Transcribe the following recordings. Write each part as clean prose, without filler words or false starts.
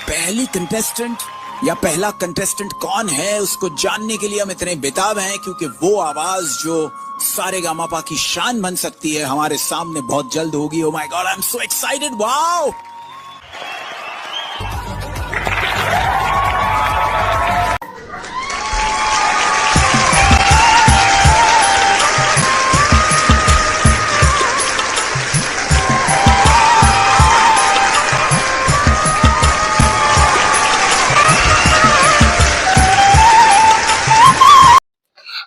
पहली कंटेस्टेंट या पहला कंटेस्टेंट कौन है उसको जानने के लिए हम इतने बेताब हैं, क्योंकि वो आवाज जो सारेगामापा की शान बन सकती है हमारे सामने बहुत जल्द होगी। Oh my God, I am so excited. Wow!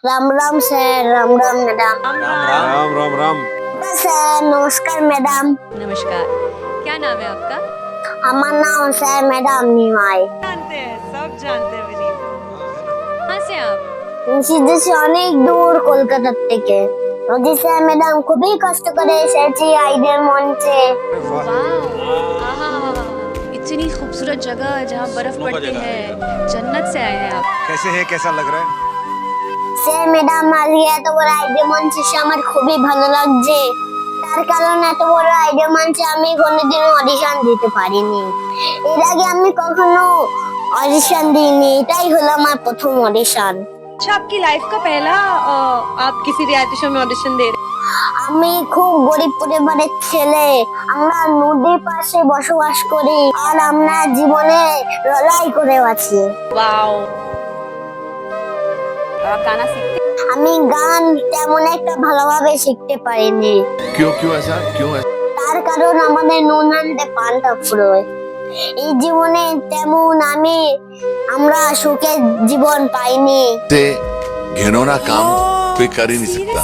Ram Ram sir, Ram Ram madam. Ram Ram Ram. Sir नमस्कार मैडम। नमस्कार, क्या नाम है आपका? हमारा नाम सर मैडम নিমাই। जानते हैं, सब जानते हैं विनीत। कहाँ से आप? সিদ্ধেছে অনেক দূর কলকাতা থেকে। নদী স্যার ম্যাডাম খুবই কষ্ট করে এসেছি আইডের মঞ্চে। वाह, आहा, इतनी खूबसूरत जगह जहाँ बर्फ पड़ती है, जन्नत से आए हैं आप। कैसे है, कैसा लग रहा है? স্যার ম্যাডাম আজকে এত বড় আইডের মঞ্চে এসে আমার খুবই ভালো লাগছে। তার কারণ এত বড় আইডের মঞ্চে আমি কোনোদিনও অডিশন দিতে পারিনি। এর আগে আমি কখনো অডিশন দিইনি, এটাই হলো আমার প্রথম অডিশন। अच्छा, आपकी लाइफ का पहला आप किसी रियलिटी शो में ऑडिशन दे रहे আমি খুব গরিব পরিবারের ছেলে। আমরা নদীর পাশে বসবাস করি আর আমরা জীবনে লড়াই করে আছি। हैं? वाओ! आप गाना सीखते আমি গান তেমন একটা ভালোভাবে শিখতে পারিনি। क्यों क्यों ऐसा, क्यों ऐसा? তার কারণ আমাদের নুন আনতে পান্তা ফুরোয়। এই জীবনে তেমন আমরা সুখের জীবন পাইনি। से घिनौना काम कोई कर ही नहीं सकता।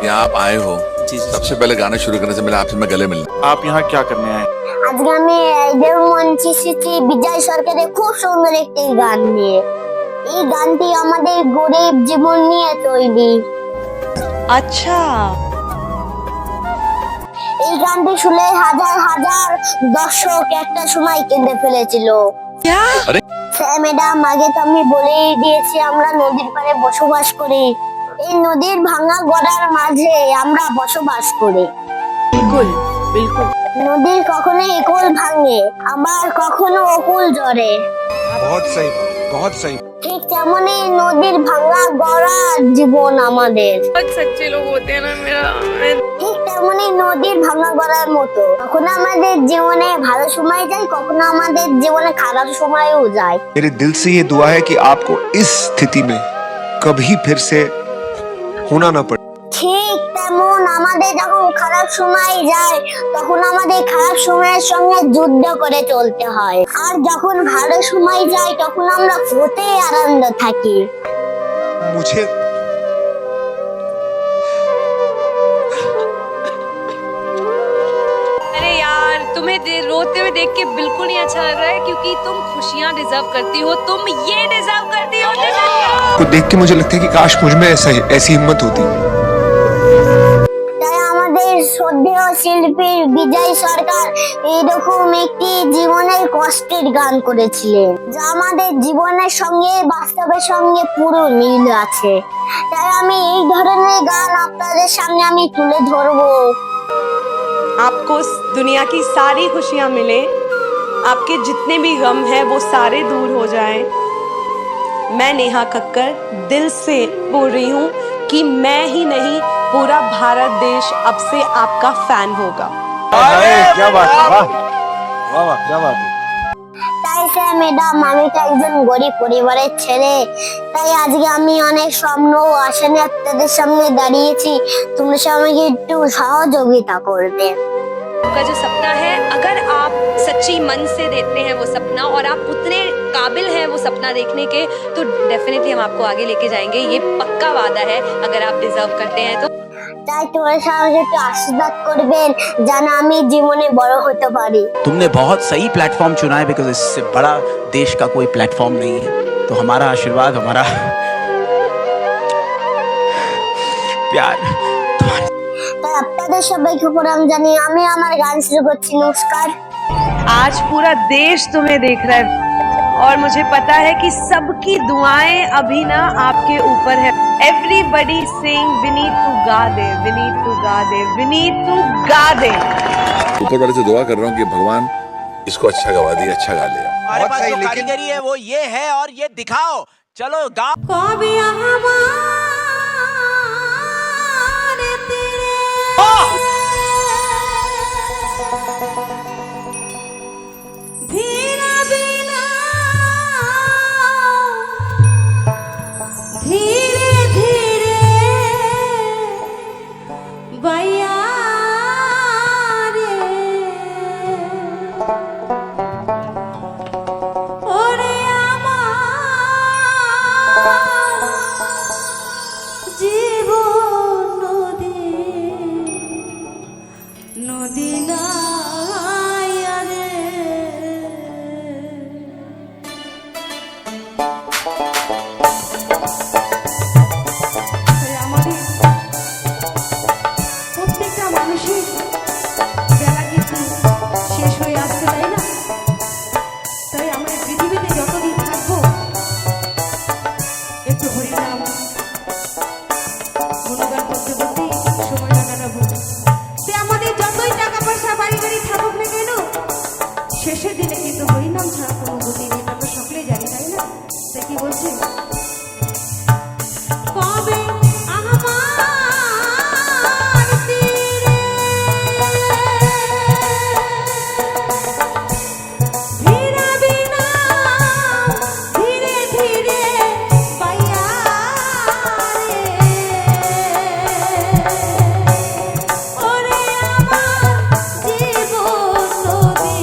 यहाँ आप आए हो, सबसे पहले गाना शुरू करने से पहले आपसे मैं गले मिलना। आप यहाँ क्या करने आए? আজকে আমি আইডের মঞ্চে এসেছি বিজয় সরকারের খুব সুন্দর একটি গান নিয়ে। এই গানটি আমাদের গরিব জীবন নিয়ে তৈরি। अच्छा, এই গানটি শুনে হাজার হাজার দর্শক একটা সময় কেঁদে ফেলেছিল। क्या? अरे স্যার ম্যাডাম, আগে তো আমি বলেই দিয়েছি আমরা নদীর পাড়ে বসবাস করি। এই নদীর ভাঙা গড়ার মাঝে আমরা বসবাস করি। बिल्कुल बिल्कुल। নদীর কখনো একুল ভাঙে, আবার কখনো অকুল ঝরে। बहुत सही, बहुत सही। ঠিক তেমনই নদীর ভাঙা গড়া জীবন আমাদের। बहुत सच्चे लोग होते हैं ना मेरा। ঠিক তেমনই নদীর ভাঙা গড়ার মতো কখনো আমাদের জীবনে ভালো সময় যায়, কখনো আমাদের জীবনে খারাপ সময়ও যায়। मेरे दिल से ये दुआ है कि आपको इस स्थिति में कभी फिर से होना ना पड़े। ঠিক তেমন আমাদের যখন খারাপ সময় যায় তখন আমাদের খারাপ সময়ের সঙ্গে যুদ্ধ করে চলতে হয়, আর যখন ভালো সময় যায় তখন আমরা খুবই আনন্দ থাকি। मुझे अरे यार, तुम्हें रोते हुए देख के बिल्कुल नहीं अच्छा लग रहा है, क्योंकि तुम खुशियाँ डिजर्व करती हो, तुम ये डिजर्व करती हो। को देख के मुझे लगता है कि काश मुझ में ऐसी हिम्मत होती। তাই আমাদের শ্রদ্ধেয় শিল্পী বিজয় সরকার এইরকম একটি জীবনের কষ্টের গান করেছিলেন, যা আমাদের জীবনের সঙ্গে বাস্তবের সঙ্গে পুরো মিল আছে। তাই আমি এই ধরনের গান আপনাদের সামনে আমি তুলে ধরবো। आपको इस दुनिया की सारी खुशियाँ मिले, आपके जितने भी गम हैं वो सारे दूर हो जाएं। मैं नेहा कक्कर दिल से बोल रही हूँ कि मैं ही नहीं, पूरा भारत देश अब से आपका फैन होगा। क्या बात है, वाह वाह वाह, क्या बात है। তাই স্যার ম্যাডাম, আমি তো একজন গরিব পরিবারের ছেলে, তাই আজকে আমি অনেক স্বপ্ন ও আশা নিয়ে আপনাদের সামনে দাঁড়িয়েছি। তোমরা সবাই আমাকে একটু সহযোগিতা করবে। आपका जो सपना है, अगर आप सच्ची मन से देते हैं वो सपना, और आप उतने काबिल हैं वो सपना देखने के, तो डेफिनेटली हम आपको आगे लेके जाएंगे। ये पक्का वादा है, अगर आप डिजर्व करते हैं तो। তাই তোমরা সবাই একটু আশীর্বাদ করবেন যেন আমি জীবনে বড় হতে পারি। तुमने बहुत सही प्लेटफॉर्म चुना है, बिकॉज इससे बड़ा देश का कोई प्लेटफॉर्म नहीं है। तो हमारा आशीर्वाद, हमारा प्यार तुम्हारे। তাই আপনাদের সবাইকে প্রণাম জানিয়ে আমি আমার গান শুরু করছি। নমস্কার। आज पूरा देश तुम्हें देख रहा है और मुझे पता है कि सबकी दुआएं अभी ना आपके ऊपर है। एवरीबडी सिंग विनीत तू गा दे, विनीत तू गा दे, विनीत तू गा दे। ऊपर वाले से दुआ कर रहा हूँ कि भगवान इसको अच्छा गवा दिया, अच्छा गा लिया। हमारे बहुत पास सही, जो लेकिन- कारीगरी है वो ये है और ये दिखाओ। चलो गाओ। कभी हमारे तेरे भीरा बिना धीरे धीरे बैया रे ওরে আমার জীবন নদী নদী নাইয়া রে আমাদের প্রত্যেকটা মানুষের বেলা কিন্তু শেষ হয়ে আসছে, তাই না? তাই আমরা পৃথিবীতে যতদিন থাকবো একটু হরিনাম গুণগান করতে করতেই সময়টা কাটাবো। তাই আমাদের যতই টাকা পয়সা বাড়ি গাড়ি থাকুক না কেন, শেষের দিনে কিন্তু হরিনাম ছাড়া কোনো গতি নেই, আমরা সকলেই জানি, তাই না? তাই কি বলছে? কবে আমার তীরে ভীরা বিনা ধীরে ধীরে বাইয়া রে ওরে আমার জীবন নদী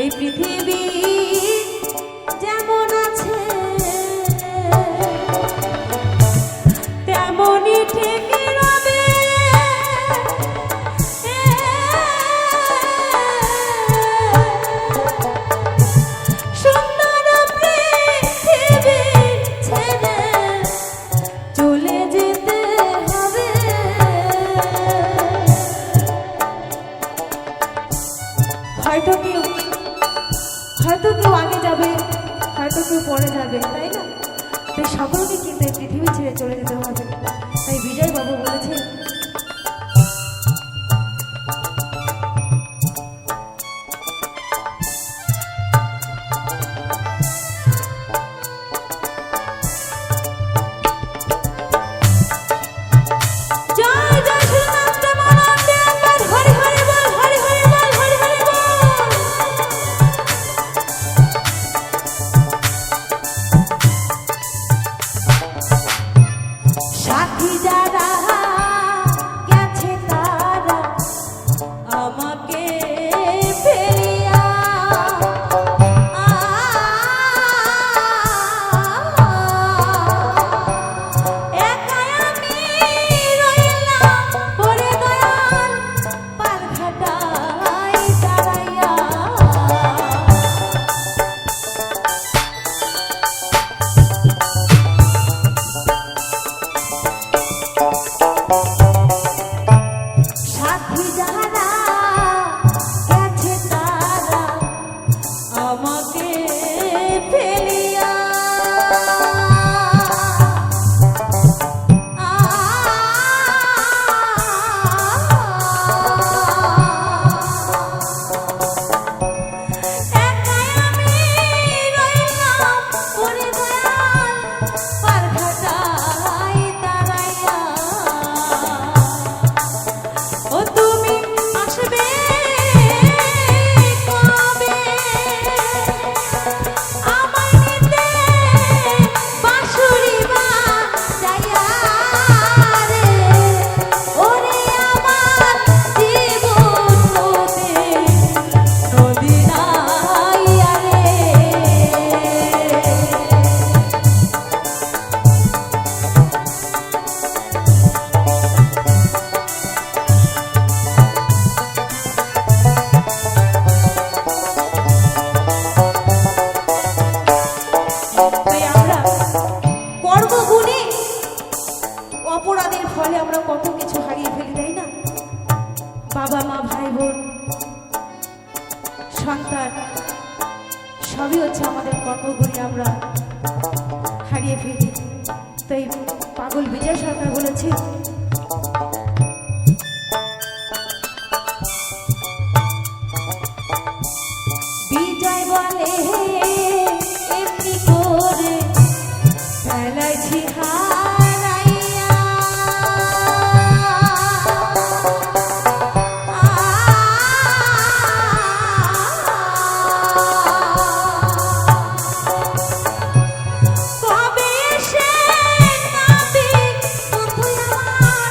এই পৃথিবী যেমন আছে তেমনই থেকে রবে। সুন্দর পৃথিবী ছেড়ে চলে যেতে হবে। হয়তো কেউ আগে যাবে, হয়তো কেউ পরে যাবে, তাই না? তাই সকলকে কিন্তু এই পৃথিবী ছেড়ে চলে যেতে হবে। তাই বিজয় বাবু বলেছে, জয় জয় শ্রীরাম প্রেমানন্দে একবার হরি হরি বল, হরি হরি বল, হরি হরি বল। সাথী যারা গেছে তারা আমাকে ফেলিয়া একাই আমি রইলাম পরে দয়াল পারঘাটায় দাঁড়াইয়া। সাথী যারা গেছে তারা আমাকে ফেলিয়া একাই আমি রইলাম পরে দয়াল পারঘাটায় দাঁড়াইয়া। ও তুমি আসবে কবে আমায় নিতে বাঁশুরি বাজাইয়া রে। ওরে আমার জীবন হতে নদী নাইয়া রে। তাই আমরা কর্মগুণে অপরাধের ফলে আমরা কত কিছু হারিয়ে ফেলি, তাই না? বাবা মা ভাই বোন সন্তান সবই হচ্ছে আমাদের কর্মগুণে আমরা হারিয়ে ফেলি। তাই পাগল বিজয় সরকার বলেছে, বিজয় বলে এমনি করে ফেলাইছি হারাইয়া। কবে এসে নাবি বন্ধু আমার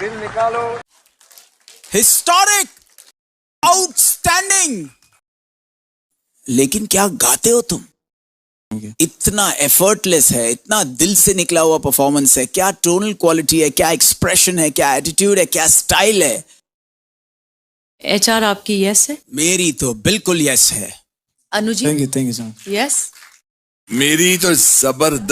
दिल निकालो। Historic, outstanding. लेकिन क्या गाते हो तुम? इतना एफर्टलेस है, इतना दिल से निकला हुआ परफॉर्मेंस है। क्या टोनल क्वालिटी है, क्या एक्सप्रेशन है, क्या एटीट्यूड है, क्या स्टाइल है। HR आपकी यस है? मेरी तो बिल्कुल यस है। Anu ji? Thank you sir. Yes? मेरी तो जबरदस्त